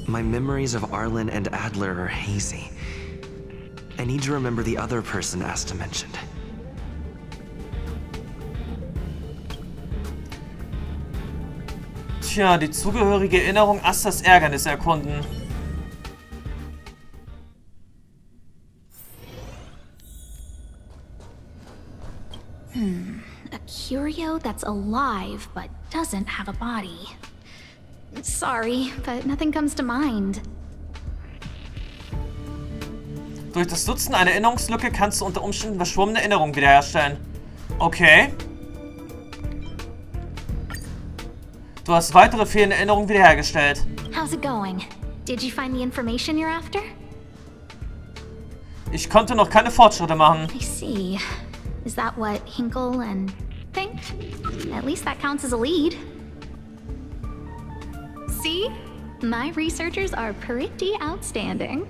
My memories of Arlen and Adler are hazy. I need to remember the other person Asta mentioned. Tja, die zugehörige Erinnerung Astas Ärgernis erkunden. A curio that's alive but doesn't have a body. Sorry, but nothing comes to mind. Durch das Nutzen einer Erinnerungslücke kannst du unter Umständen verschwommene Erinnerungen wiederherstellen. Okay. Du hast weitere fehlende Erinnerungen wiederhergestellt. How's it going? Did you find the information you're after? Ich konnte noch keine Fortschritte machen. I see. Is that what Hinkle and think? At least that counts as a lead. See? My researchers are pretty outstanding.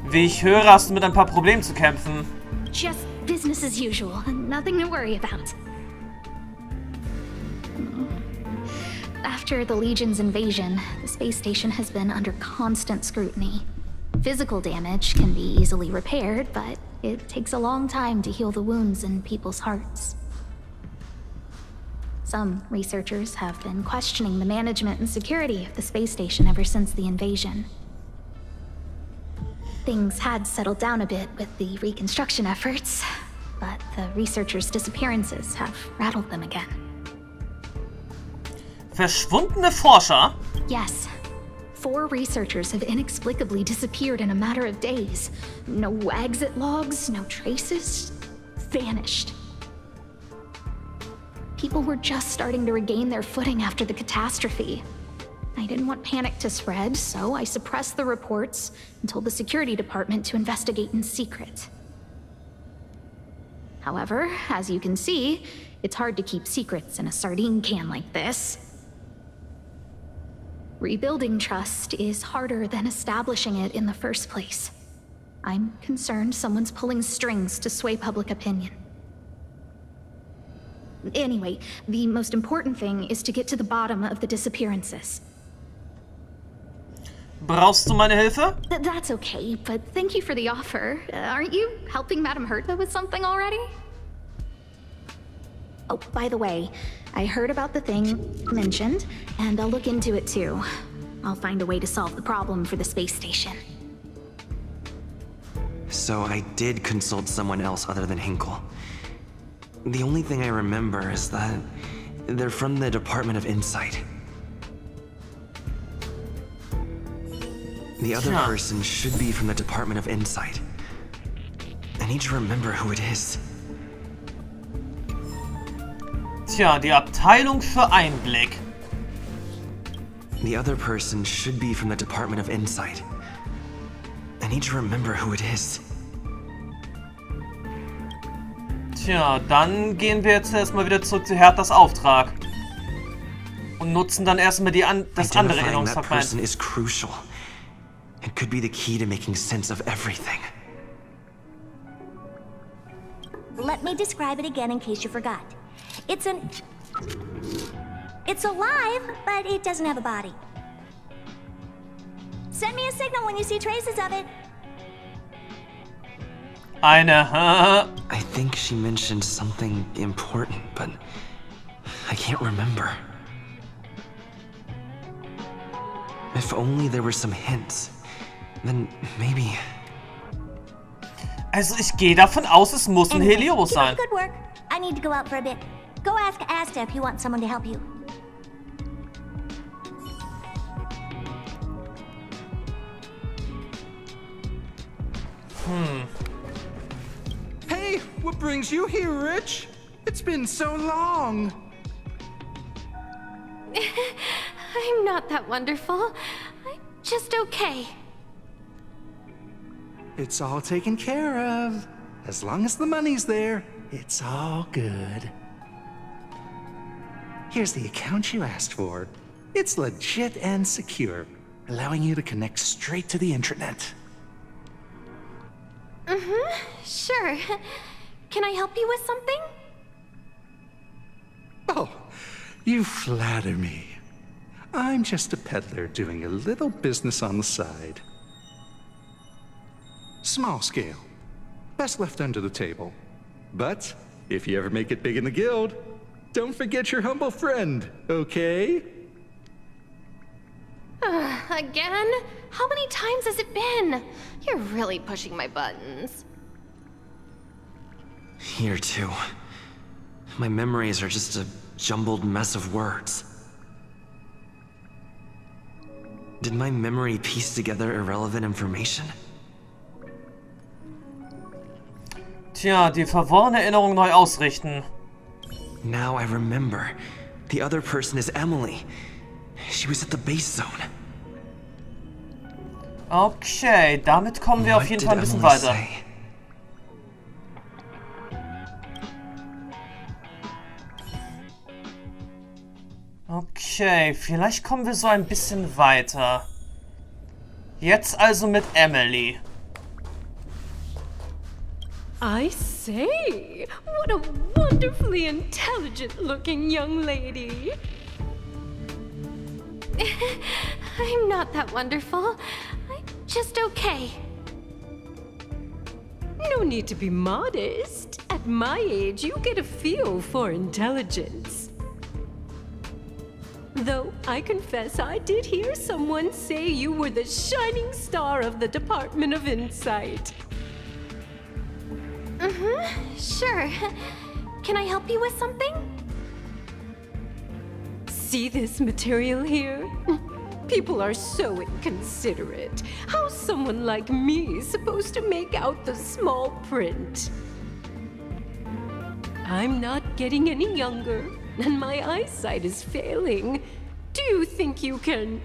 Wie ich höre, hast du mit ein paar Problemen zu kämpfen. Just business as usual. Nothing to worry about. After the Legion's invasion, the space station has been under constant scrutiny. Physical damage can be easily repaired, but it takes a long time to heal the wounds in people's hearts. Some researchers have been questioning the management and security of the space station ever since the invasion. Things had settled down a bit with the reconstruction efforts, but the researchers' disappearances have rattled them again. Verschwundene Forscher? Yes. 4 researchers have inexplicably disappeared in a matter of days. No exit logs, no traces. Vanished. People were just starting to regain their footing after the catastrophe. I didn't want panic to spread, so I suppressed the reports and told the security department to investigate in secret. However, as you can see, it's hard to keep secrets in a sardine can like this. Rebuilding trust is harder than establishing it in the first place. I'm concerned someone's pulling strings to sway public opinion. Anyway, the most important thing is to get to the bottom of the disappearances. Brauchst du meine Hilfe? That's okay, but thank you for the offer. Aren't you helping Madame Herta with something already? Oh, by the way, I heard about the thing mentioned, and I'll look into it too. I'll find a way to solve the problem for the space station. So I did consult someone else other than Hinkle. The only thing I remember is that they're from the Department of Insight. The other person should be from the Department of Insight. I need to remember who it is. Tja, die Abteilung für Einblick. The other person should be from the Department of Insight. I need to remember who it is. Tja, dann gehen wir jetzt erstmal wieder zurück zu Hertas Auftrag. Und nutzen dann erstmal das andere Erinnerungsfragment. Is crucial. It could be the key to making sense of everything. Let me describe it again in case you forgot. It's alive, but it doesn't have a body. Send me a signal when you see traces of it. Eine, I think she mentioned something important, but I can't remember. If only there were some hints, then maybe... Also ich gehe davon aus, es muss ein Helios sein. Good work. I need to go out for a bit. Go ask Asta if you want someone to help you. Hey, what brings you here, Rich? It's been so long. I'm not that wonderful. I'm just okay. It's all taken care of. As long as the money's there, it's all good. Here's the account you asked for. It's legit and secure, allowing you to connect straight to the intranet. Sure. Can I help you with something? Oh, you flatter me. I'm just a peddler doing a little business on the side. Small scale. Best left under the table. But if you ever make it big in the guild, don't forget your humble friend, okay? Again? How many times has it been? You're really pushing my buttons. Here too. My memories are just a jumbled mess of words. Did my memory piece together irrelevant information? Tja, die verworrene Erinnerung neu ausrichten. Now I remember. The other person is Emily. She was at the base zone. Okay, damit kommen wir auf jeden Fall ein bisschen weiter. Okay, vielleicht kommen wir so ein bisschen weiter. Jetzt also mit Emily. I say, what a wonderfully intelligent-looking young lady. I'm not that wonderful. I'm just okay. No need to be modest. At my age, you get a feel for intelligence. Though I confess I did hear someone say you were the shining star of the Department of Insight. Sure. Can I help you with something? See this material here? People are so inconsiderate. How's someone like me supposed to make out the small print? I'm not getting any younger, and my eyesight is failing. Do you think you can...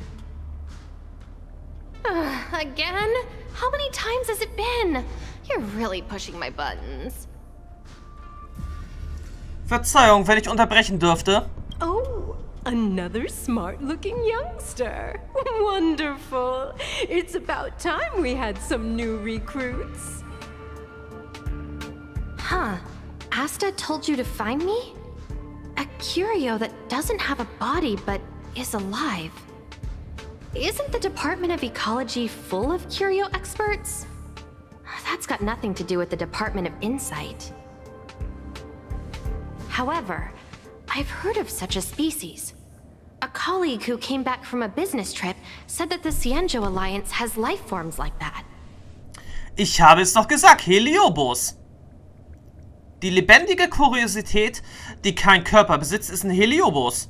Again? How many times has it been? You're really pushing my buttons. Verzeihung, wenn ich unterbrechen dürfte. Oh, another smart-looking youngster. Wonderful. It's about time we had some new recruits. Huh. Asta told you to find me? A curio that doesn't have a body but is alive. Isn't the Department of Ecology full of curio experts? That's got nothing to do with the Department of Insight. However, I've heard of such a species. A colleague who came back from a business trip said that the Cienjo Alliance has life forms like that. Ich habe es doch gesagt, Heliobos. Die lebendige Kuriosität, die keinen Körper besitzt, ist ein Heliobos.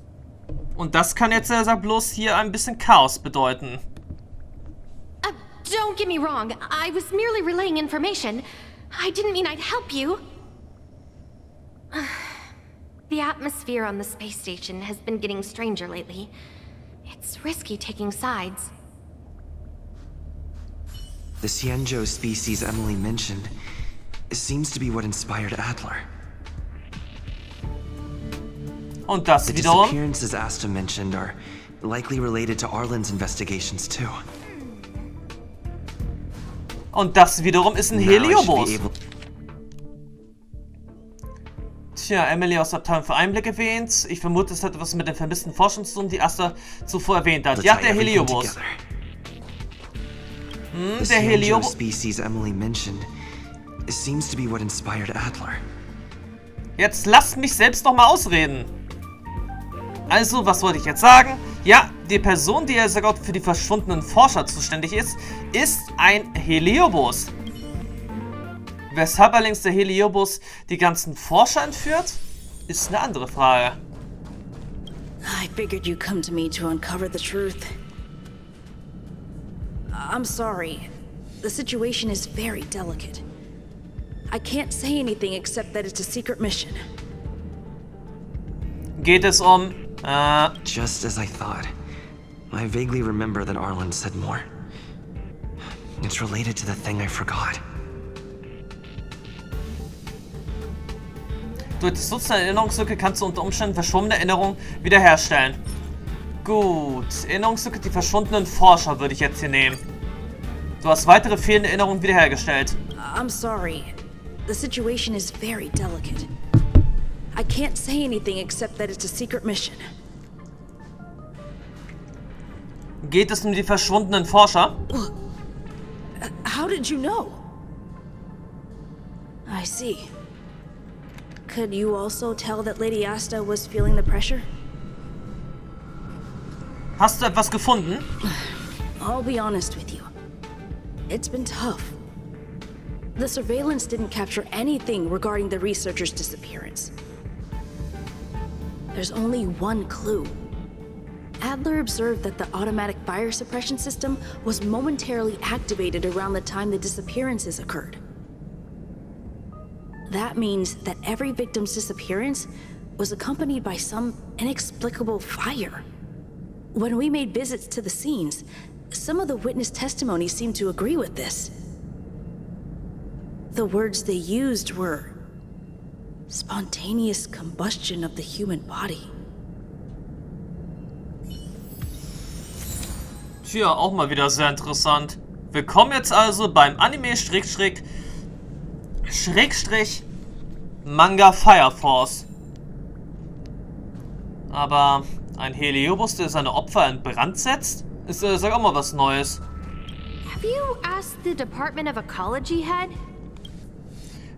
Und das kann jetzt bloß hier ein bisschen Chaos bedeuten. Don't get me wrong. I was merely relaying information. I didn't mean I'd help you. The atmosphere on the space station has been getting stranger lately. It's risky taking sides. The Cienjo species Emily mentioned seems to be what inspired Adler. Und das The wiederum... disappearances Asta mentioned are likely related to Arlen's investigations too. Und das wiederum ist ein Heliobos. Tja, Emily aus der Abteilung für Einblick erwähnt. Ich vermute, es hat etwas mit den vermissten Forschern zu tun, die Asta zuvor erwähnt hat. Ja, der Heliobos. Der Heliobos. Species Emily mentioned seems to be what inspired Adler. Jetzt lasst mich selbst noch mal ausreden. Also, was wollte ich jetzt sagen? Ja, die Person, die ja sogar für die verschwundenen Forscher zuständig ist, ist ein Heliobos. Weshalb allerdings der Heliobos die ganzen Forscher entführt, ist eine andere Frage. I figured you'd come to me to uncover the truth. I'm sorry. The situation is very delicate. I can't say anything except that it's a secret mission. Geht es um... Just as I thought. I vaguely remember that Arlen said more. It's related to the thing I forgot. Durch das Nutzen der Erinnerungslücke kannst du unter Umständen verschwommene Erinnerungen wiederherstellen. Gut, Erinnerungslücke, die verschwundenen Forscher würde ich jetzt hier nehmen. Du hast weitere fehlende Erinnerungen wiederhergestellt. I'm sorry. The situation is very delicate. I can't say anything except that it's a secret mission. Geht es um die verschwundenen Forscher? How did you know? I see. Could you also tell that Lady Asta was feeling the pressure? Hast du etwas gefunden? I'll be honest with you. It's been tough. The surveillance didn't capture anything regarding the researcher's disappearance. There's only one clue. Adler observed that the automatic fire suppression system was momentarily activated around the time the disappearances occurred. That means that every victim's disappearance was accompanied by some inexplicable fire. When we made visits to the scenes, some of the witness testimony seemed to agree with this. The words they used were spontaneous combustion of the human body. Tja, auch mal wieder sehr interessant. Willkommen jetzt also beim Anime-Manga Fire Force. Aber ein Heliobus, der seine Opfer in Brand setzt? Ist, sag auch mal was Neues. Have you asked the Department of Ecology head?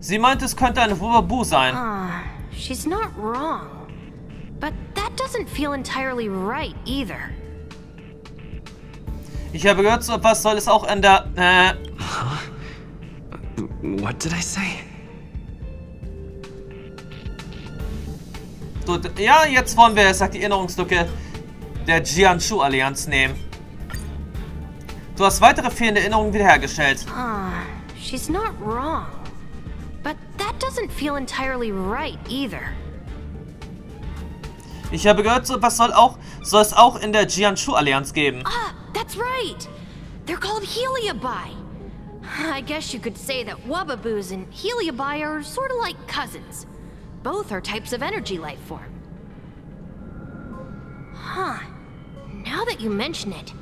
Sie meint, es könnte eine Wubabu sein. She's not wrong. But that doesn't feel entirely right either. Ich habe gehört, so etwas soll es auch in der, What did I say? Ja, jetzt wollen wir, sagt die Erinnerungslücke, der Jianshu-Allianz nehmen. Du hast weitere fehlende Erinnerungen wiederhergestellt. She's not wrong. But that doesn't feel entirely right either. Ich habe gehört, so etwas soll es auch in der Jianshu-Allianz geben. That's right. They're called Heliobi. I guess you could say that Wubaboos and Heliobi are sort of like cousins. Both are types of energy life form. Now that you mention it,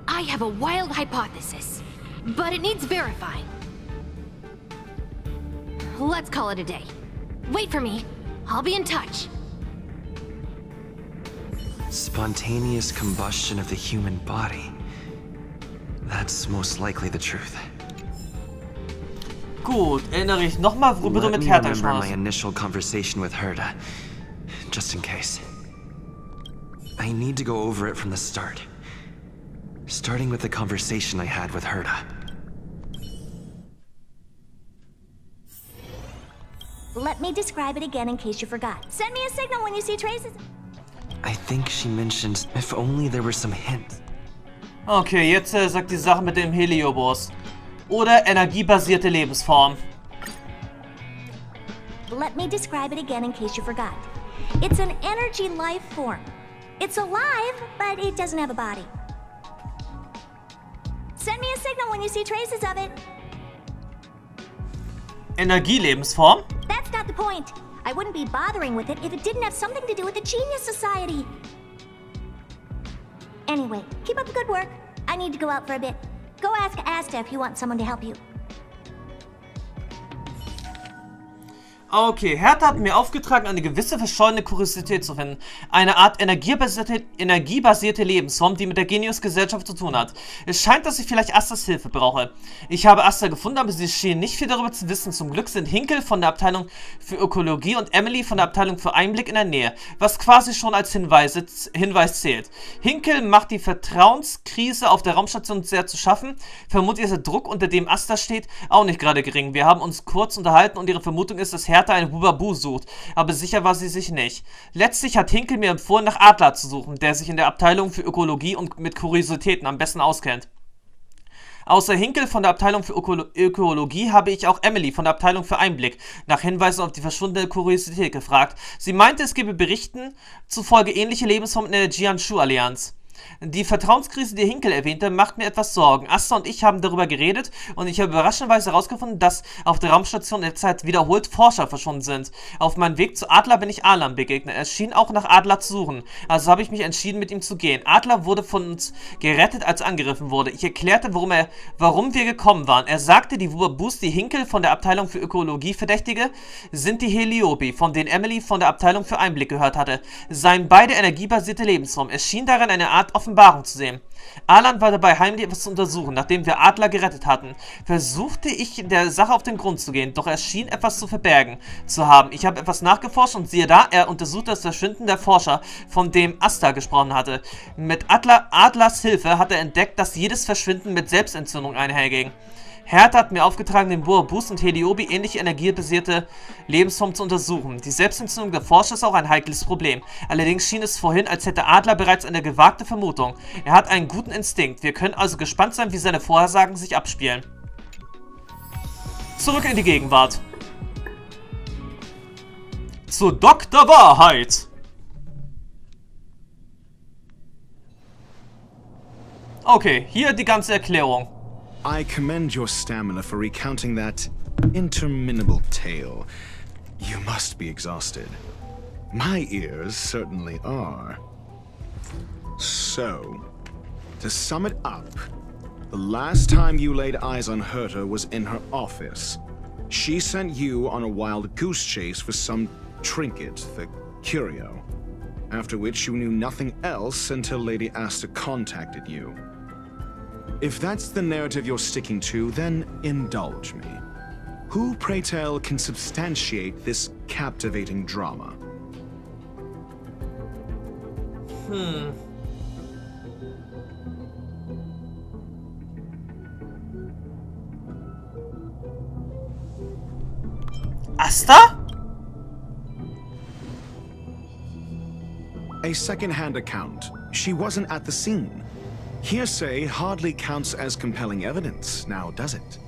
I have a wild hypothesis, but it needs verifying. Let's call it a day. Wait for me. I'll be in touch. Spontaneous combustion of the human body. That's most likely the truth. Gut, erinnere ich nochmal, worüber du mit Herta gesprochen my hast. initial conversation with Herta, just in case. I need to go over it from the start. Starting with the conversation I had with Herta. Let me describe it again in case you forgot. Send me a signal when you see traces. I think she mentioned if only there were some hint. Okay, jetzt sagt die Sache mit dem Heliobus. Oder energiebasierte Lebensform. Let me describe it again in case you forgot. It's an energy life form. It's alive, but it doesn't have a body. Send me a signal when you see traces of it. Energielebensform? That's not the point. I wouldn't be bothering with it if it didn't have something to do with the Genius Society. Anyway, keep up the good work. I need to go out for a bit. Go ask Asta if you want someone to help you. Okay, Herta hat mir aufgetragen, eine gewisse verschollene Kuriosität zu finden. Eine Art energiebasierte Lebensform, die mit der Genius-Gesellschaft zu tun hat. Es scheint, dass ich vielleicht Astas Hilfe brauche. Ich habe Asta gefunden, aber sie schien nicht viel darüber zu wissen. Zum Glück sind Hinkel von der Abteilung für Ökologie und Emily von der Abteilung für Einblick in der Nähe, was quasi schon als Hinweis zählt. Hinkel macht die Vertrauenskrise auf der Raumstation sehr zu schaffen. Vermutlich ist der Druck, unter dem Asta steht, auch nicht gerade gering. Wir haben uns kurz unterhalten und ihre Vermutung ist, dass Herta eine Wubabu sucht, aber sicher war sie sich nicht. Letztlich hat Hinkel mir empfohlen, nach Adler zu suchen, der sich in der Abteilung für Ökologie und mit Kuriositäten am besten auskennt. Außer Hinkel von der Abteilung für Ökologie habe ich auch Emily von der Abteilung für Einblick nach Hinweisen auf die verschwundene Kuriosität gefragt. Sie meinte, es gebe Berichten zufolge ähnliche Lebensformen in der Jianshu-Allianz. Die Vertrauenskrise, die Hinkel erwähnte, macht mir etwas Sorgen. Asta und ich haben darüber geredet und ich habe überraschenderweise herausgefunden, dass auf der Raumstation derzeit wiederholt Forscher verschwunden sind. Auf meinem Weg zu Adler bin ich Alan begegnet. Er schien auch nach Adler zu suchen. Also habe ich mich entschieden, mit ihm zu gehen. Adler wurde von uns gerettet, als er angegriffen wurde. Ich erklärte, warum wir gekommen waren. Er sagte, die Wubabus, die Hinkel von der Abteilung für Ökologie verdächtige, sind die Heliobi, von denen Emily von der Abteilung für Einblick gehört hatte. Seien beide energiebasierte Lebensformen. Es schien darin eine Art Art Offenbarung zu sehen. Alan war dabei, heimlich etwas zu untersuchen. Nachdem wir Adler gerettet hatten, versuchte ich, der Sache auf den Grund zu gehen, doch er schien etwas zu verbergen zu haben. Ich habe etwas nachgeforscht und siehe da, er untersucht das Verschwinden der Forscher, von dem Asta gesprochen hatte. Mit Adlers Hilfe hat er entdeckt, dass jedes Verschwinden mit Selbstentzündung einherging. Herta hat mir aufgetragen, den Boabus und Heliobi ähnliche energiebasierte Lebensformen zu untersuchen. Die Selbstentzündung der Forscher ist auch ein heikles Problem. Allerdings schien es vorhin, als hätte Adler bereits eine gewagte Vermutung. Er hat einen guten Instinkt. Wir können also gespannt sein, wie seine Vorhersagen sich abspielen. Zurück in die Gegenwart. Zu Dr. Wahrheit. Okay, hier die ganze Erklärung. I commend your stamina for recounting that interminable tale. You must be exhausted. My ears certainly are. So, to sum it up, the last time you laid eyes on Herta was in her office. She sent you on a wild goose chase for some trinket, the curio. After which you knew nothing else until Lady Asta contacted you. If that's the narrative you're sticking to, then indulge me. Who, pray tell, can substantiate this captivating drama? Asta? A second-hand account. She wasn't at the scene. Hearsay hardly counts as compelling evidence, now does it?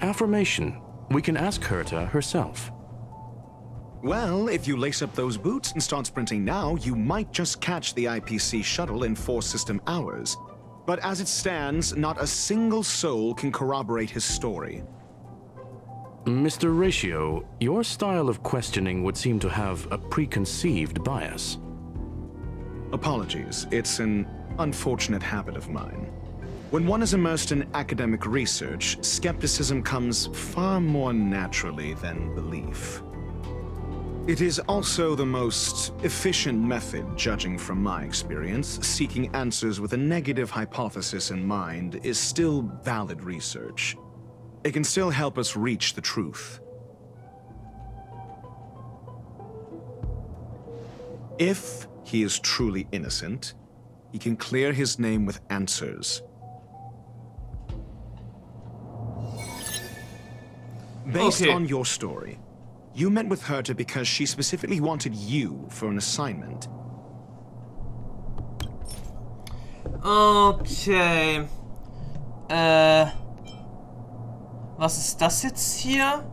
Affirmation. We can ask Herta herself. Well, if you lace up those boots and start sprinting now, you might just catch the IPC shuttle in 4 system hours. But as it stands, not a single soul can corroborate his story. Mr. Ratio, your style of questioning would seem to have a preconceived bias. Apologies, it's an unfortunate habit of mine. When one is immersed in academic research, skepticism comes far more naturally than belief. It is also the most efficient method, judging from my experience. Seeking answers with a negative hypothesis in mind is still valid research. It can still help us reach the truth. If he is truly innocent, he can clear his name with answers. Based on your story, you met with Herta because she specifically wanted you for an assignment. Okay. Was ist das jetzt hier?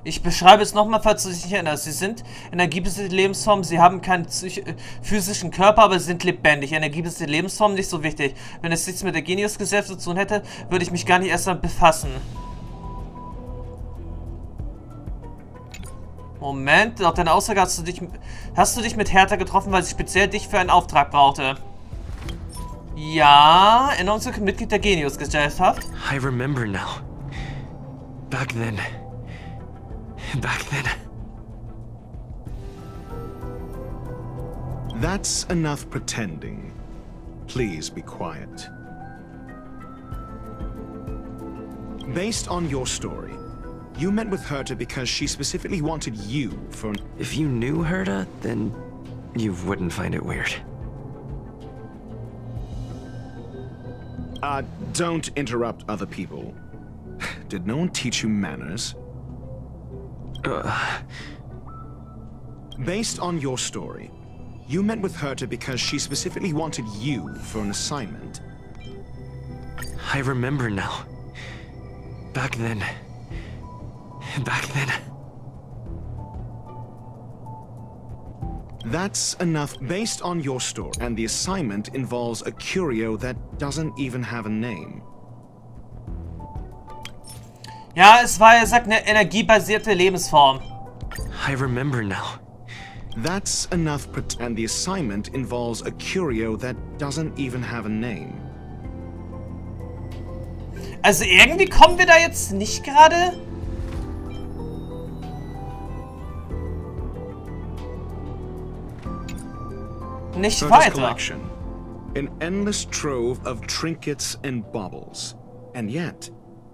Ich beschreibe es nochmal, falls du dich nicht erinnerst. Sie sind energiebasierte Lebensformen, sie haben keinen physischen Körper, aber sie sind lebendig. Energiebasierte Lebensformen nicht so wichtig. Wenn es nichts mit der Genius-Gesellschaft zu tun hätte, würde ich mich gar nicht erst damit befassen. Moment, laut deiner Aussage hast du dich mit Herta getroffen, weil sie speziell dich für einen Auftrag brauchte. Ja, Erinnerungsmitglied der Genius-Gesellschaft. I remember now. Back then. That's enough pretending. Please be quiet. Based on your story, you met with Herta because she specifically wanted you for an... If you knew Herta, then you wouldn't find it weird. Don't interrupt other people. Did no one teach you manners? Based on your story, you met with Herta because she specifically wanted you for an assignment. I remember now. Back then. That's enough. Based on your story, and the assignment involves a curio that doesn't even have a name. Ja, es war, er sagt, eine energiebasierte Lebensform. I remember now. That's enough. And the assignment involves a curio that doesn't even have a name. Also irgendwie kommen wir da jetzt nicht gerade. nicht Herta's weiter. collection. An endless trove of trinkets and baubles. And yet,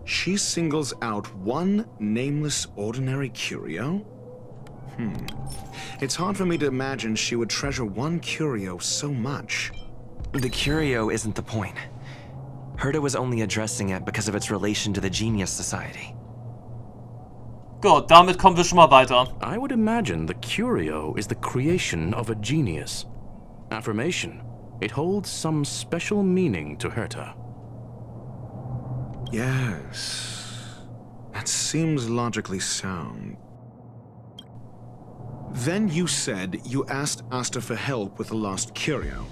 she singles out one nameless ordinary curio? It's hard for me to imagine she would treasure one curio so much. The curio isn't the point. Herta was only addressing it because of its relation to the Genius Society. Gut, damit kommen wir schon mal weiter. I would imagine the curio is the creation of a genius. Affirmation. It holds some special meaning to Herta. Yes. That seems logically sound. Then you said you asked Asta for help with the lost curio.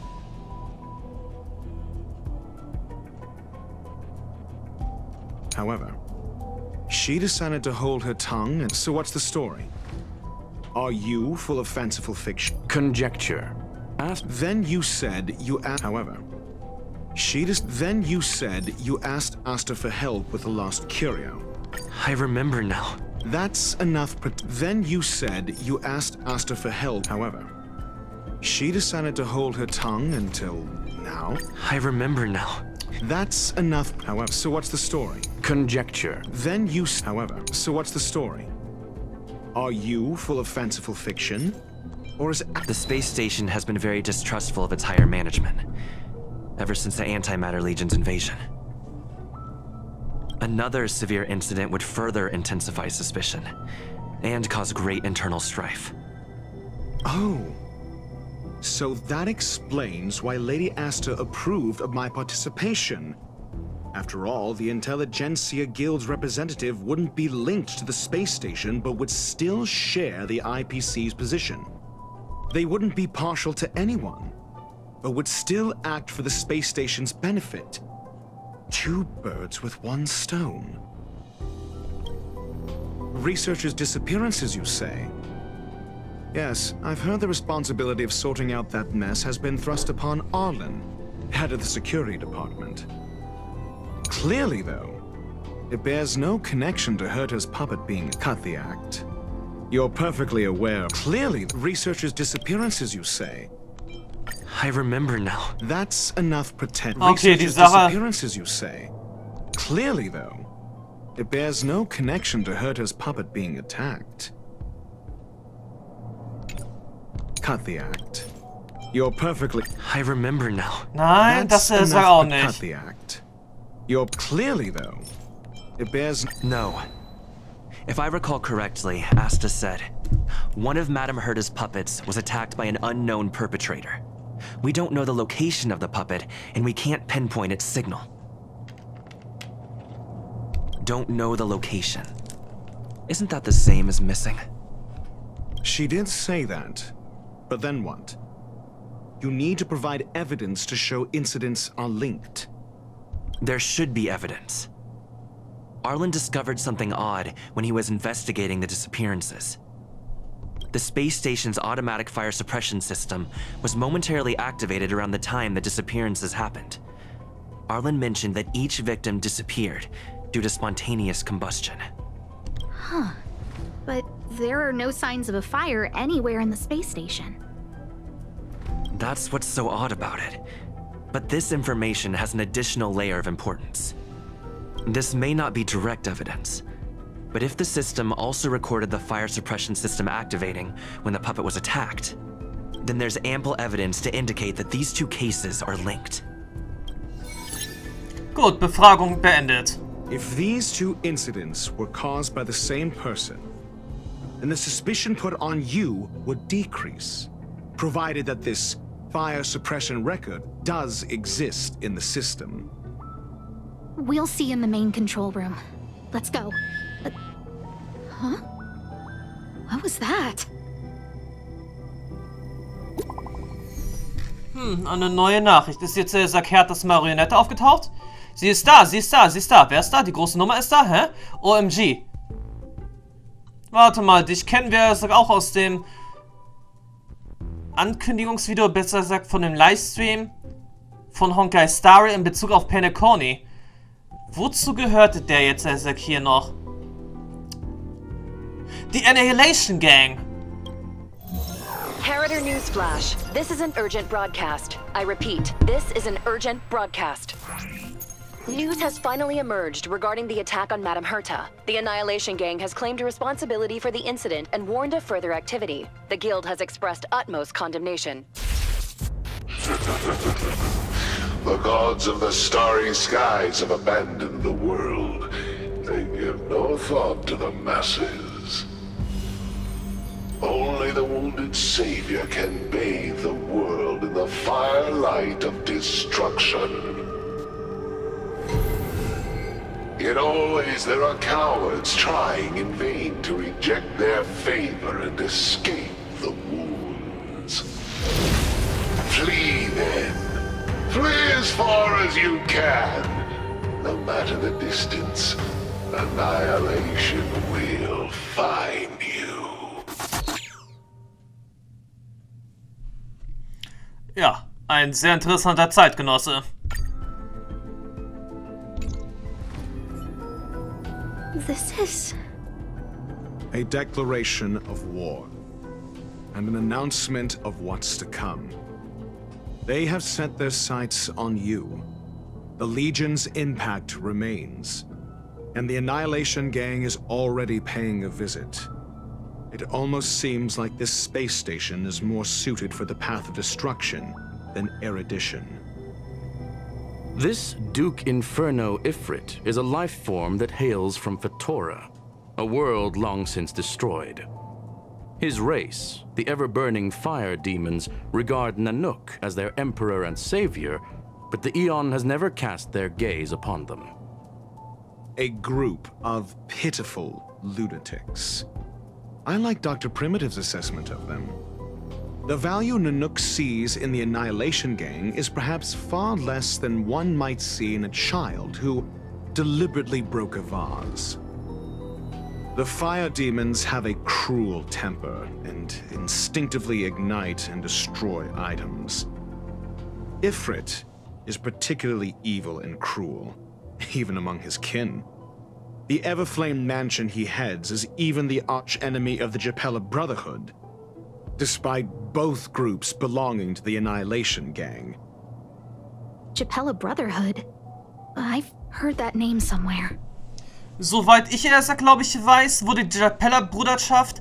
However, she decided to hold her tongue, and so what's the story? Are you full of fanciful fiction? Conjecture. Then you said you asked. However, then you said you asked Asta for help with the lost curio. I remember now. That's enough. Then you said you asked Asta for help. However, she decided to hold her tongue until now. I remember now. That's enough. However, so what's the story? Conjecture. Then you. However, so what's the story? Are you full of fanciful fiction? Or is it... The space station has been very distrustful of its higher management, ever since the Antimatter Legion's invasion. Another severe incident would further intensify suspicion, and cause great internal strife. Oh. So that explains why Lady Asta approved of my participation. After all, the Intelligentsia Guild's representative wouldn't be linked to the space station, but would still share the IPC's position. They wouldn't be partial to anyone, but would still act for the space station's benefit. Two birds with one stone. Researchers' disappearances, you say? Yes, I've heard the responsibility of sorting out that mess has been thrust upon Arlen, head of the security department. Clearly, though, it bears no connection to Herta's puppet being cut the act. You're perfectly aware. Clearly, researchers' disappearances, you say? I remember now. That's enough pretend. Okay, Researchers' disappearances, you say? Clearly, though, it bears no connection to Herta's puppet being attacked. Cut the act. You're perfectly... I remember now. Nein, das That's ist er auch enough to cut nicht. the act. You're clearly, though, it bears... No. If I recall correctly, Asta said, one of Madame Herta's puppets was attacked by an unknown perpetrator. We don't know the location of the puppet, and we can't pinpoint its signal. Don't know the location. Isn't that the same as missing? She did say that, but then what? You need to provide evidence to show incidents are linked. There should be evidence. Arlen discovered something odd when he was investigating the disappearances. The space station's automatic fire suppression system was momentarily activated around the time the disappearances happened. Arlen mentioned that each victim disappeared due to spontaneous combustion. Huh. But there are no signs of a fire anywhere in the space station. That's what's so odd about it. But this information has an additional layer of importance. This may not be direct evidence, but if the system also recorded the fire suppression system activating when the puppet was attacked, then there's ample evidence to indicate that these two cases are linked. Gut, Befragung beendet. If these two incidents were caused by the same person, then the suspicion put on you would decrease, provided that this fire suppression record does exist in the system. We'll see in the main control room. Let's go. Huh? What was that? Eine neue Nachricht. Ist jetzt Hertas Marionette aufgetaucht? Sie ist da, sie ist da, sie ist da. Wer ist da? Die große Nummer ist da, hä? OMG. Warte mal, dich kennen wir auch aus dem Ankündigungsvideo, besser gesagt von dem Livestream von Honkai Story in Bezug auf Penacony. Wozu gehörte der jetzt hier noch? Die Annihilation Gang. Inheritor Newsflash. This is an urgent broadcast. I repeat, this is an urgent broadcast. News has finally emerged regarding the attack on Madame Herta. The Annihilation Gang has claimed responsibility for the incident and warned of further activity. The Guild has expressed utmost condemnation. The gods of the starry skies have abandoned the world. They give no thought to the masses. Only the wounded savior can bathe the world in the firelight of destruction. Yet always there are cowards trying in vain to reject their favor and escape the wounds. Flee then. Flee as far as you can. No matter the distance, annihilation will find you. Ja, ein sehr interessanter Zeitgenosse. This is... a declaration of war, and an announcement of what's to come. They have set their sights on you. The Legion's impact remains, and the Annihilation Gang is already paying a visit. It almost seems like this space station is more suited for the path of destruction than erudition. This Duke Inferno Ifrit is a life form that hails from Fatora, a world long since destroyed. His race, the ever-burning fire demons, regard Nanook as their emperor and savior, but the Eon has never cast their gaze upon them. A group of pitiful lunatics. I like Dr. Primitive's assessment of them. The value Nanook sees in the Annihilation Gang is perhaps far less than one might see in a child who deliberately broke a vase. The fire demons have a cruel temper and instinctively ignite and destroy items. Ifrit is particularly evil and cruel, even among his kin. The Everflame mansion he heads is even the arch-enemy of the Japella Brotherhood, despite both groups belonging to the Annihilation Gang. Japella Brotherhood? I've heard that name somewhere. Soweit ich es, glaube ich, weiß, wurde die Japella-Bruderschaft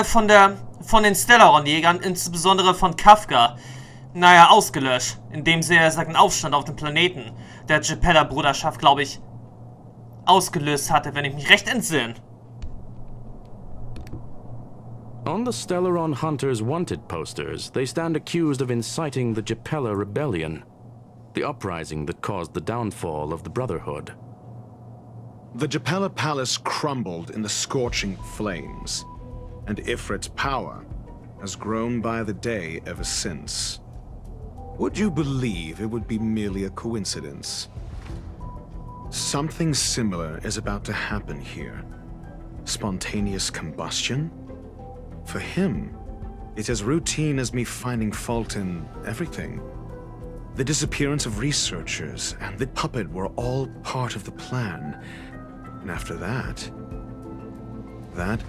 von den Stellaron-Jägern, insbesondere von Kafka, naja, ausgelöscht, indem sie einen Aufstand auf dem Planeten der Japella-Bruderschaft, glaube ich, ausgelöst hatte, wenn ich mich recht entsinne. On the Stellaron Hunters' wanted posters, they stand accused of inciting the Japella Rebellion, the uprising that caused the downfall of the Brotherhood. The Japella Palace crumbled in the scorching flames, and Ifrit's power has grown by the day ever since. Would you believe it would be merely a coincidence? Something similar is about to happen here. Spontaneous combustion? For him, it's as routine as me finding fault in everything. The disappearance of researchers and the puppet were all part of the plan. And after that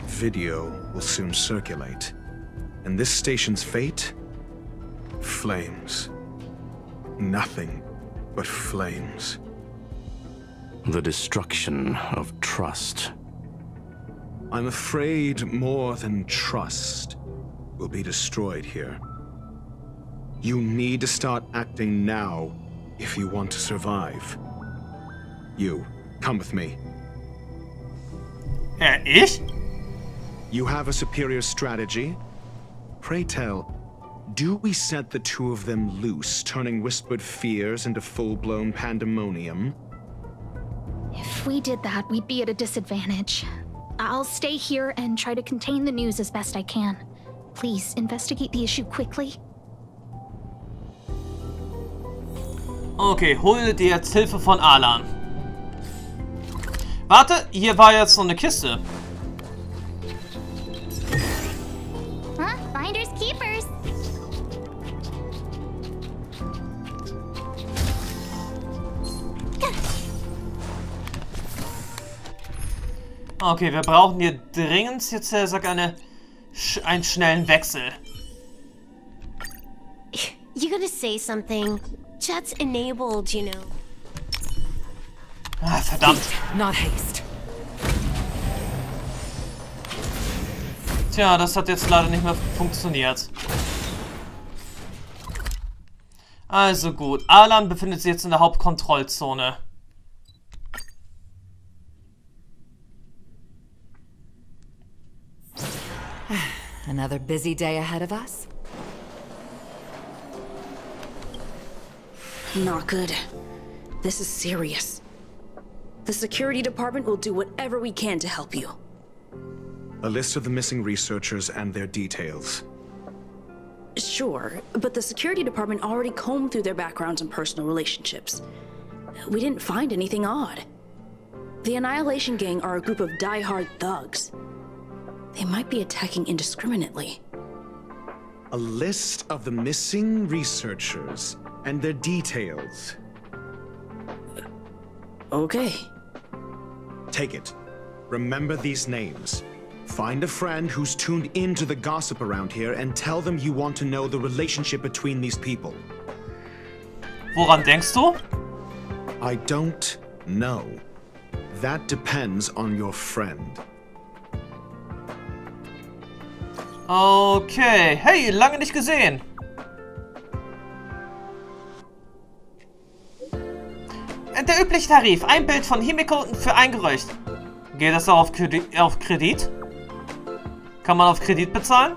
video will soon circulate. And this station's fate? Flames. Nothing but flames. The destruction of trust. I'm afraid more than trust will be destroyed here. You need to start acting now if you want to survive. You, come with me. Ich? You have a superior strategy? Pray tell, do we set the two of them loose, turning whispered fears into full-blown pandemonium? If we did that, we'd be at a disadvantage. I'll stay here and try to contain the news as best I can. Please, investigate the issue quickly. Okay, hol dir jetzt Hilfe von Alan. Warte, hier war jetzt so eine Kiste. Huh? Finders keepers. Okay, wir brauchen hier dringend jetzt einen schnellen Wechsel. You gotta say something. Chat's enabled, you know. Ah, verdammt. Not haste. Tja, das hat jetzt leider nicht mehr funktioniert. Also gut, Alan befindet sich jetzt in der Hauptkontrollzone. Another busy day ahead of us. Not good. This is serious. The security department will do whatever we can to help you. A list of the missing researchers and their details. Sure, but the security department already combed through their backgrounds and personal relationships. We didn't find anything odd. The Annihilation Gang are a group of die-hard thugs. They might be attacking indiscriminately. A list of the missing researchers and their details. Okay. Take it. Remember these names. Find a friend who's tuned into the gossip around here and tell them you want to know the relationship between these people. Woran denkst du? I don't know. That depends on your friend. Okay. Hey, lange nicht gesehen. Der übliche Tarif. Ein Bild von Himiko für ein Gerücht. Geht das auch auf Kredit? Kann man auf Kredit bezahlen?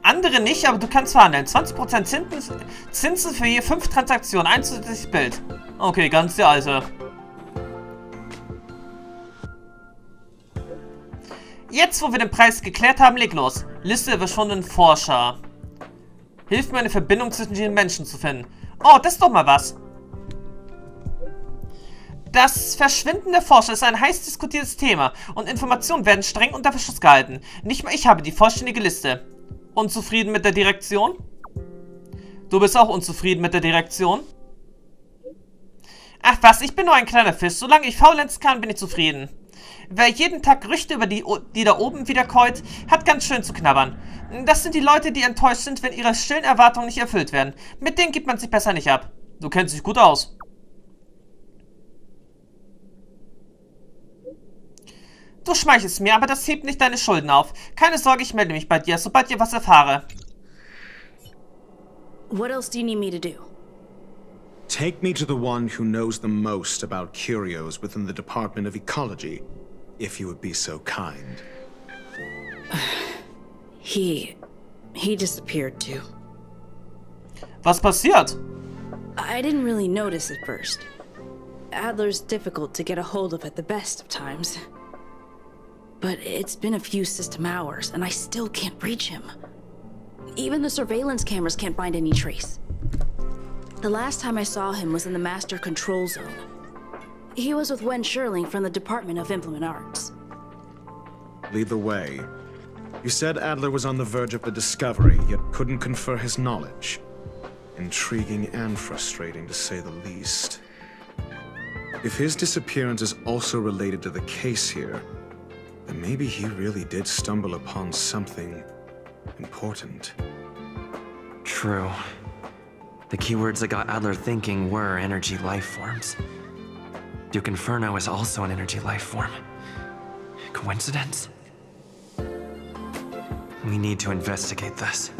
Andere nicht, aber du kannst verhandeln. 20% Zinsen für je 5 Transaktionen. Ein zusätzliches Bild. Okay, ganz der alte. Jetzt, wo wir den Preis geklärt haben, leg los. Liste der verschwundenen Forscher. Hilft mir, eine Verbindung zwischen den Menschen zu finden. Oh, das ist doch mal was. Das Verschwinden der Forscher ist ein heiß diskutiertes Thema und Informationen werden streng unter Verschluss gehalten. Nicht mal ich habe die vollständige Liste. Unzufrieden mit der Direktion? Du bist auch unzufrieden mit der Direktion? Ach was, ich bin nur ein kleiner Fisch. Solange ich faulenzen kann, bin ich zufrieden. Wer jeden Tag Gerüchte über die da oben wiederkäut, hat ganz schön zu knabbern. Das sind die Leute, die enttäuscht sind, wenn ihre stillen Erwartungen nicht erfüllt werden. Mit denen gibt man sich besser nicht ab. Du kennst dich gut aus. Du schmeichelst mir, aber das hebt nicht deine Schulden auf. Keine Sorge, ich melde mich bei dir, sobald ich was erfahre. What else do you need me to do? Take me to the one who knows the most about curios within the Department of Ecology, if you would be so kind. He disappeared too. Was passiert? I didn't really notice at first. Adler's difficult to get a hold of at the best of times. But it's been a few system hours, and I still can't reach him. Even the surveillance cameras can't find any trace. The last time I saw him was in the Master Control Zone. He was with Wen Sherling from the Department of Implement Arts. Lead the way. You said Adler was on the verge of a discovery, yet couldn't confer his knowledge. Intriguing and frustrating, to say the least. If his disappearance is also related to the case here, then maybe he really did stumble upon something important. True. The keywords that got Adler thinking were energy life forms. Duke Inferno is also an energy life form. Coincidence? We need to investigate this.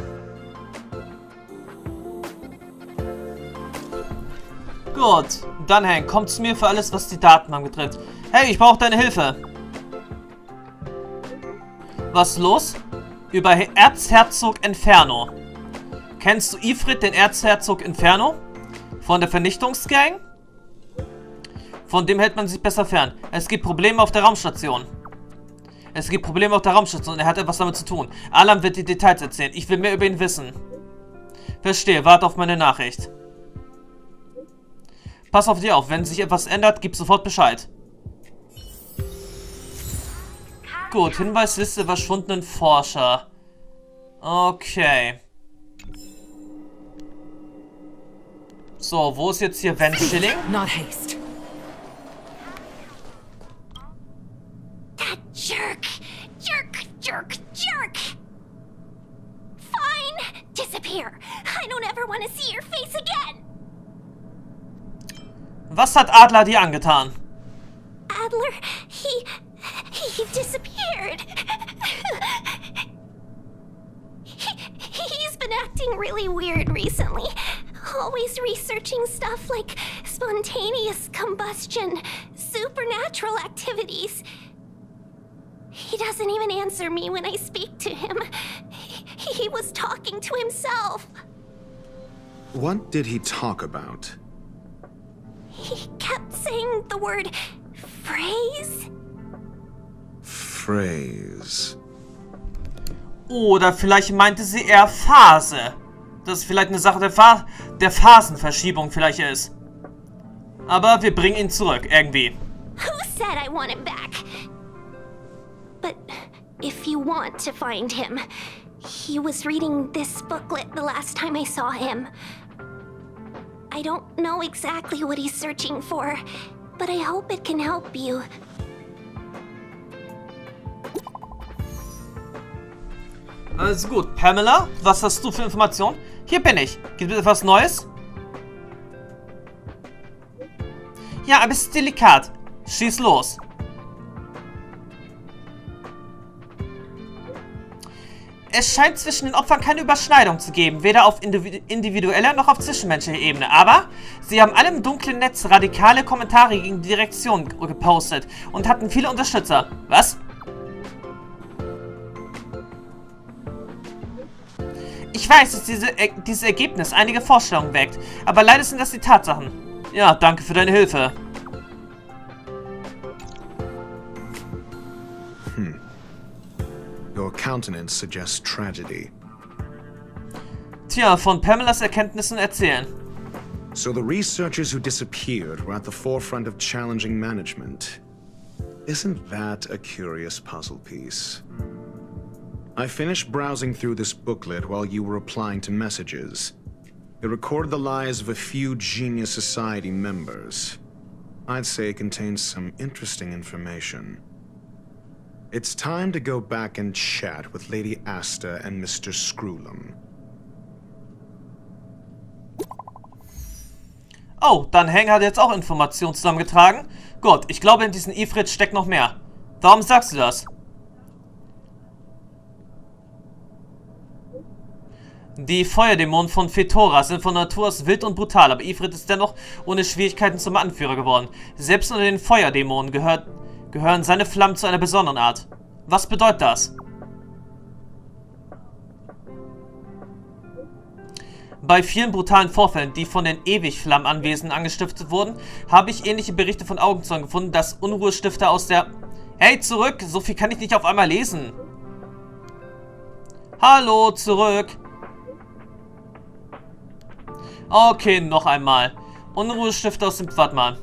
Gut, dann Hank, komm zu mir für alles, was die Datenbank betrifft. Hey, ich brauche deine Hilfe. Was ist los? Über Erzherzog Inferno. Kennst du Ifrit, den Erzherzog Inferno? Von der Vernichtungsgang? Von dem hält man sich besser fern. Es gibt Probleme auf der Raumstation. Er hat etwas damit zu tun. Alan wird die Details erzählen. Ich will mehr über ihn wissen. Verstehe, warte auf meine Nachricht. Pass auf dich auf, wenn sich etwas ändert, gib sofort Bescheid. Gut, Hinweisliste der verschwundenen Forscher. Okay. So, wo ist jetzt hier Wen Sherling? Not haste. That jerk! Jerk! disappear. I don't ever want to see your face again. Was hat Adler dir angetan? Adler, he disappeared. He's been acting really weird recently. Always researching stuff like spontaneous combustion, supernatural activities. He doesn't even answer me when I speak to him. He was talking to himself. What did he talk about? He kept saying the word phrase. Phrase. Oder vielleicht meinte sie eher Phase. Das vielleicht eine Sache der Phasenverschiebung vielleicht ist. Aber wir bringen ihn zurück, irgendwie. Who said I want him back? But if you want to find him, he was reading this booklet the last time I saw him. I don't know exactly what he's searching for, but I hope it can help you. Also gut, Pamela, was hast du für Informationen? Hier bin ich. Gibt es etwas Neues? Ja, aber es ist delikat. Schieß los. Es scheint zwischen den Opfern keine Überschneidung zu geben, weder auf individueller noch auf zwischenmenschlicher Ebene. Aber sie haben alle im dunklen Netz radikale Kommentare gegen die Direktion gepostet und hatten viele Unterstützer. Was? Ich weiß, dass dieses Ergebnis einige Vorstellungen weckt, aber leider sind das die Tatsachen. Ja, danke für deine Hilfe. Your countenance suggests tragedy. Tja, von Pamelas Erkenntnissen erzählen. So the researchers who disappeared were at the forefront of challenging management. Isn't that a curious puzzle piece? I finished browsing through this booklet while you were replying to messages. It recorded the lives of a few Genius Society members. I'd say it contains some interesting information. It's time to go back and chat with Lady Asta and Mr. Screwlum. Oh, dann Heng hat jetzt auch Informationen zusammengetragen. Gut, ich glaube, in diesem Ifrit steckt noch mehr. Warum sagst du das? Die Feuerdämonen von Fetora sind von Natur aus wild und brutal, aber Ifrit ist dennoch ohne Schwierigkeiten zum Anführer geworden. Selbst unter den Feuerdämonen gehören seine Flammen zu einer besonderen Art. Was bedeutet das? Bei vielen brutalen Vorfällen, die von den Ewigflammenanwesenden angestiftet wurden, habe ich ähnliche Berichte von Augenzeugen gefunden, dass Unruhestifter aus der... Hey, zurück! So viel kann ich nicht auf einmal lesen. Hallo, zurück! Okay, noch einmal. Unruhestifter aus dem... Warte mal.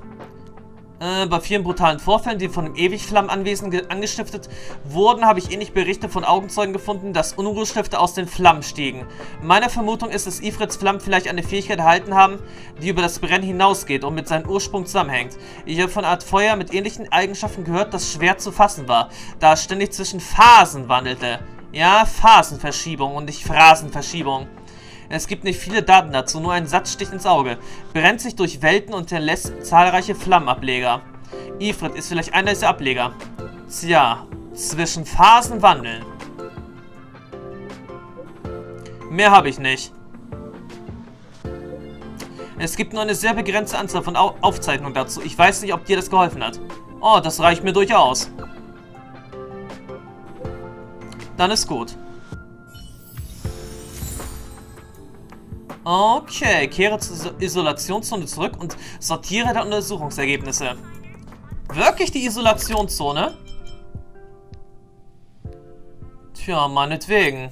Bei vielen brutalen Vorfällen, die von dem Ewigflammenanwesenden angestiftet wurden, habe ich ähnlich Berichte von Augenzeugen gefunden, dass Unruhestifter aus den Flammen stiegen. Meine Vermutung ist, dass Ifrits Flammen vielleicht eine Fähigkeit erhalten haben, die über das Brennen hinausgeht und mit seinem Ursprung zusammenhängt. Ich habe von einer Art Feuer mit ähnlichen Eigenschaften gehört, das schwer zu fassen war, da es ständig zwischen Phasen wandelte. Ja, Phasenverschiebung und nicht Phrasenverschiebung. Es gibt nicht viele Daten dazu, nur ein Satz sticht ins Auge. Brennt sich durch Welten und hinterlässt zahlreiche Flammenableger. Ifrit ist vielleicht einer dieser Ableger. Tja, zwischen Phasen wandeln. Mehr habe ich nicht. Es gibt nur eine sehr begrenzte Anzahl von Aufzeichnungen dazu. Ich weiß nicht, ob dir das geholfen hat. Oh, das reicht mir durchaus. Dann ist gut. Okay, kehre zur Isolationszone zurück und sortiere der Untersuchungsergebnisse. Wirklich die Isolationszone? Tja, meinetwegen.